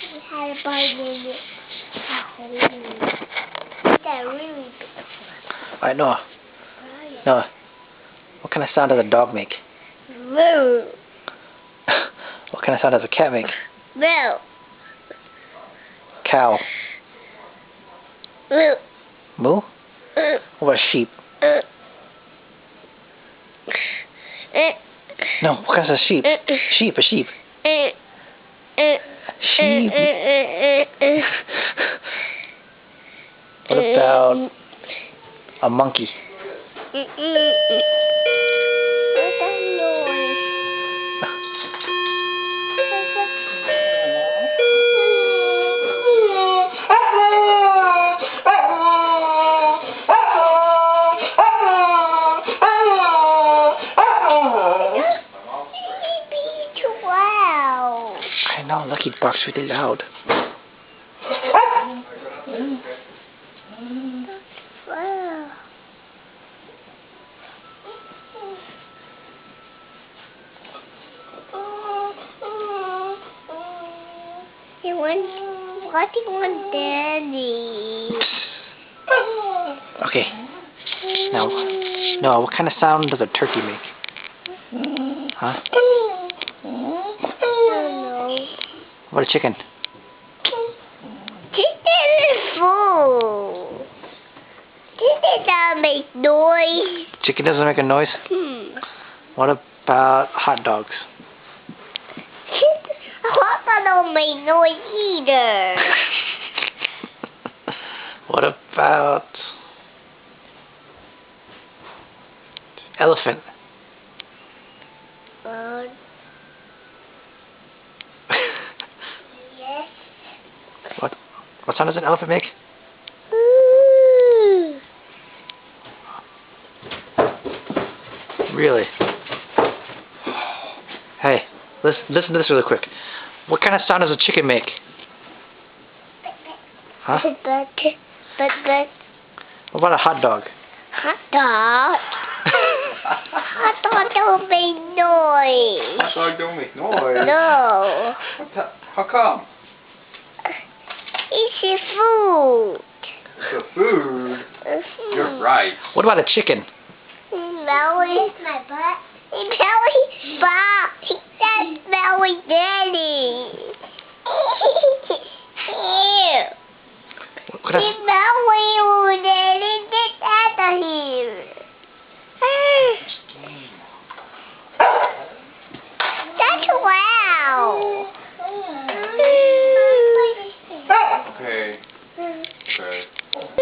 We had a bite in it. That really big. Alright, Noah. Noah, what kind of sound does a dog make? Moo. What kind of sound does a cat make? Moo. Cow. Moo. Moo? What about sheep? No, what kind of sheep? Sheep, a sheep. Sheep. What about a monkey? What's that noise? Wow. I know, Lucky barks really loud. Wow. What do you want, Daddy? Okay. Now, what kind of sound does a turkey make? Huh? I don't know. What about a chicken? Chicken is full. Chicken doesn't make noise. Chicken doesn't make a noise? What about hot dogs? Hot dog don't make noise either. What about elephant? Yes. What sound does an elephant make? Really? Hey, listen to this really quick. What kind of sound does a chicken make? Huh? But. What about a hot dog? Hot dog. Hot dog don't make noise. Hot dog don't make noise? No. How come? It's a food. It's a food? You're right. What about a chicken? Smelly. My butt. It's smelly Bob. That's smelly Daddy. Ew. What else? It's smelly Daddy. Get out of here. That's wow. Okay. Okay.